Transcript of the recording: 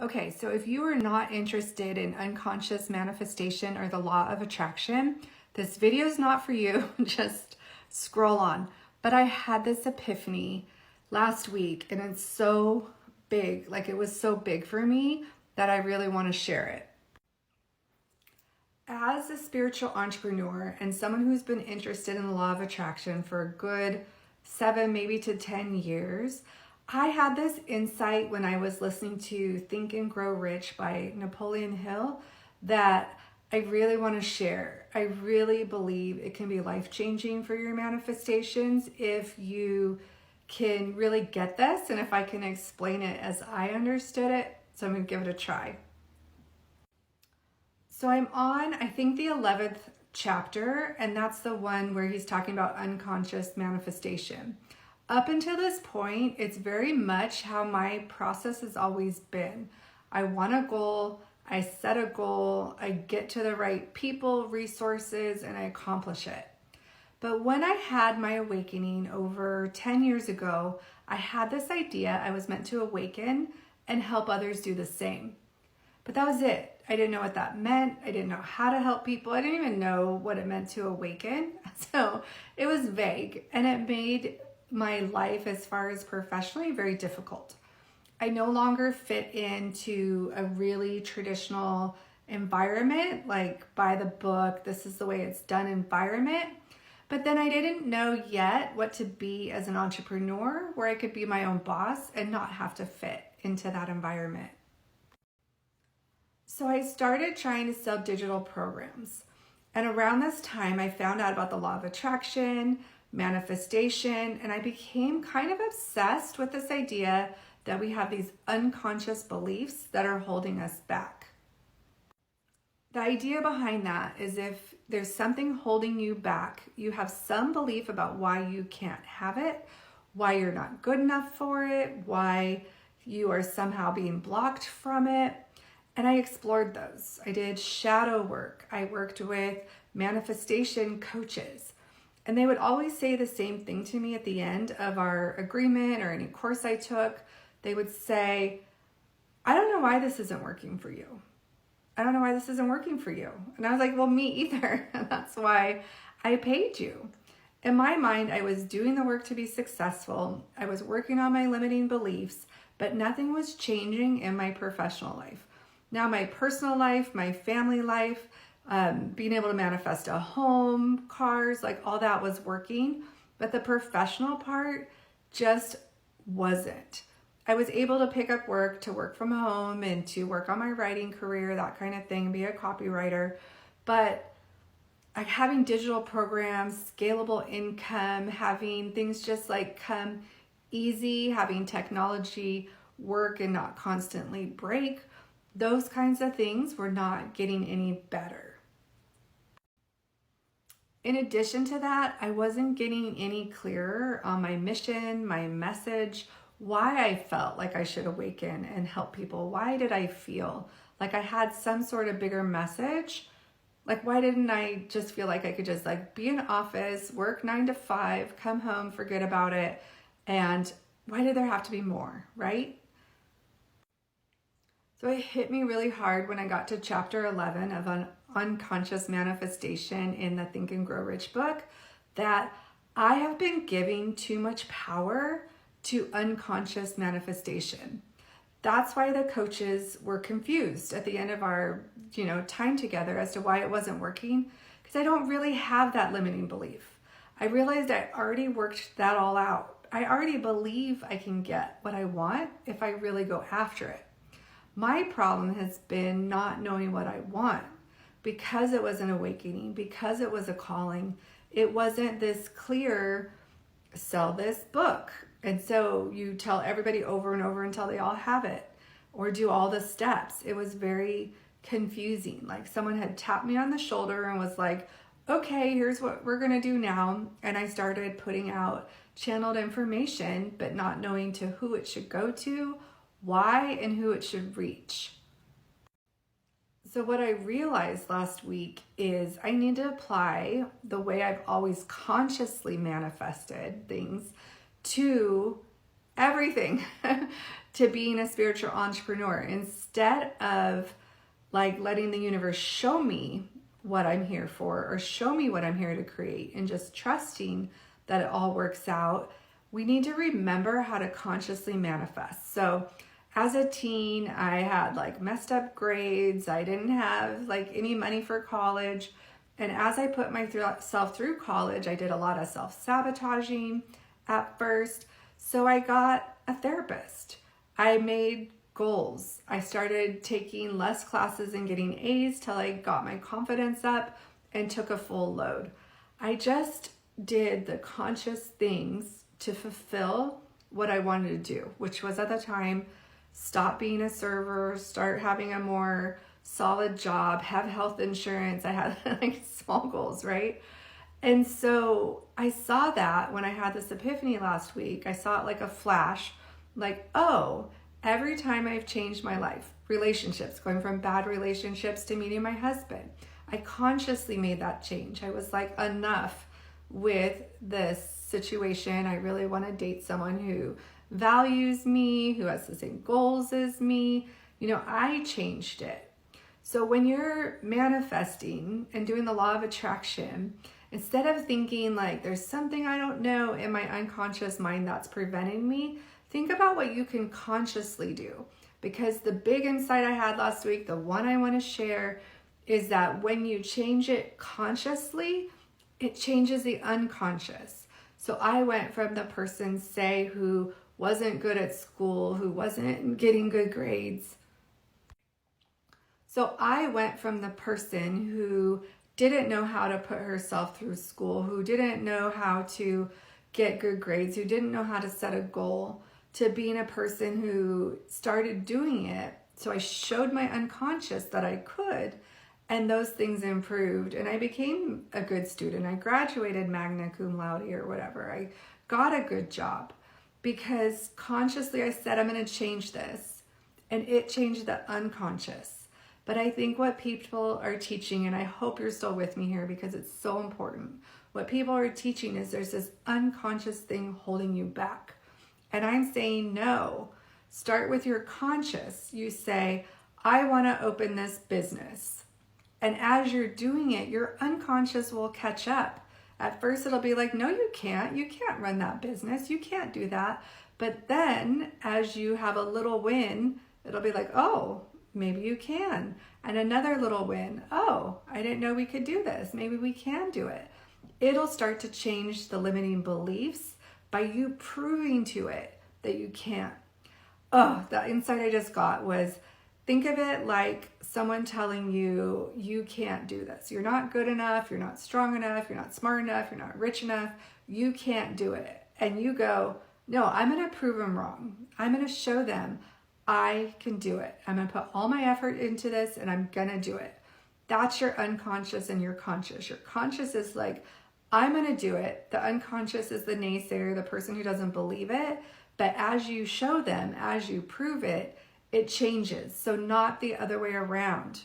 Okay, so if you are not interested in unconscious manifestation or the law of attraction, this video is not for you. Just scroll on. But I had this epiphany last week and it's so big, like it was so big for me that I really want to share it. As a spiritual entrepreneur and someone who's been interested in the law of attraction for a good 7, maybe to 10 years, I had this insight when I was listening to Think and Grow Rich by Napoleon Hill that I really want to share. I really believe it can be life-changing for your manifestations if you can really get this and if I can explain it as I understood it. So I'm going to give it a try. So I'm on, I think, the 11th chapter, and that's the one where he's talking about unconscious manifestation. Up until this point, it's very much how my process has always been. I want a goal, I set a goal, I get to the right people, resources, and I accomplish it. But when I had my awakening over 10 years ago, I had this idea I was meant to awaken and help others do the same. But that was it. I didn't know what that meant. I didn't know how to help people. I didn't even know what it meant to awaken. So it was vague, and it made my life as far as professionally very difficult. I no longer fit into a really traditional environment, like by the book, this is the way it's done environment. But then I didn't know yet what to be as an entrepreneur, where I could be my own boss and not have to fit into that environment. So I started trying to sell digital programs. And around this time, I found out about the law of attraction, manifestation, and I became kind of obsessed with this idea that we have these unconscious beliefs that are holding us back. The idea behind that is if there's something holding you back, you have some belief about why you can't have it, why you're not good enough for it, why you are somehow being blocked from it. And I explored those. I did shadow work. I worked with manifestation coaches. And they would always say the same thing to me at the end of our agreement or any course I took. They would say, I don't know why this isn't working for you. I don't know why this isn't working for you. And I was like, well, me either. And that's why I paid you. In my mind, I was doing the work to be successful. I was working on my limiting beliefs, but nothing was changing in my professional life. Now my personal life, my family life, being able to manifest a home, cars, like all that was working, but the professional part just wasn't. I was able to pick up work, to work from home and to work on my writing career, that kind of thing, be a copywriter. But like having digital programs, scalable income, having things just like come easy, having technology work and not constantly break, those kinds of things were not getting any better. In addition to that, I wasn't getting any clearer on my mission, my message, why I felt like I should awaken and help people. Why did I feel like I had some sort of bigger message? Like, why didn't I just feel like I could just like be in office, work 9 to 5, come home, forget about it? And why did there have to be more, right? So it hit me really hard when I got to chapter 11 of unconscious manifestation in the Think and Grow Rich book that I have been giving too much power to unconscious manifestation. That's why the coaches were confused at the end of our, time together as to why it wasn't working, because I don't really have that limiting belief. I realized I already worked that all out. I already believe I can get what I want if I really go after it. My problem has been not knowing what I want because it was an awakening, because it was a calling. It wasn't this clear, sell this book. And so you tell everybody over and over until they all have it, or do all the steps. It was very confusing. Like someone had tapped me on the shoulder and was like, okay, here's what we're going to do now. And I started putting out channeled information, but not knowing to who it should go to, why, and who it should reach. So what I realized last week is I need to apply the way I've always consciously manifested things to everything to being a spiritual entrepreneur instead of like letting the universe show me what I'm here for or show me what I'm here to create and just trusting that it all works out. We need to remember how to consciously manifest. So as a teen, I had like messed up grades. I didn't have like any money for college. And as I put myself through college, I did a lot of self-sabotaging at first. So I got a therapist. I made goals. I started taking less classes and getting A's till I got my confidence up and took a full load. I just did the conscious things to fulfill what I wanted to do, which was at the time, stop being a server, start having a more solid job, have health insurance. I had like small goals, right? And so I saw that when I had this epiphany last week. I saw it like a flash, like, oh, every time I've changed my life, relationships, going from bad relationships to meeting my husband, I consciously made that change. I was like, enough with this situation. I really want to date someone who values me, who has the same goals as me. You know, I changed it. So when you're manifesting and doing the law of attraction, instead of thinking like there's something I don't know in my unconscious mind that's preventing me, think about what you can consciously do. Because the big insight I had last week, the one I want to share, is that when you change it consciously, it changes the unconscious. So I went from the person, say, who wasn't good at school, who wasn't getting good grades. So I went from the person who didn't know how to put herself through school, who didn't know how to get good grades, who didn't know how to set a goal, to being a person who started doing it. So I showed my unconscious that I could, and those things improved. And I became a good student. I graduated magna cum laude or whatever. I got a good job because consciously I said, I'm going to change this. And it changed the unconscious. But I think what people are teaching, and I hope you're still with me here because it's so important, what people are teaching is there's this unconscious thing holding you back. And I'm saying no. Start with your conscious. You say, I want to open this business. And as you're doing it, your unconscious will catch up. At first it'll be like, no, you can't. You can't run that business. You can't do that. But then as you have a little win, it'll be like, oh, maybe you can. And another little win. Oh, I didn't know we could do this. Maybe we can do it. It'll start to change the limiting beliefs by you proving to it that you can't. Oh, the insight I just got was, think of it like someone telling you, you can't do this. You're not good enough. You're not strong enough. You're not smart enough. You're not rich enough. You can't do it. And you go, no, I'm going to prove them wrong. I'm going to show them I can do it. I'm going to put all my effort into this and I'm going to do it. That's your unconscious and your conscious. Your conscious is like, I'm going to do it. The unconscious is the naysayer, the person who doesn't believe it. But as you show them, as you prove it, it changes. So not the other way around.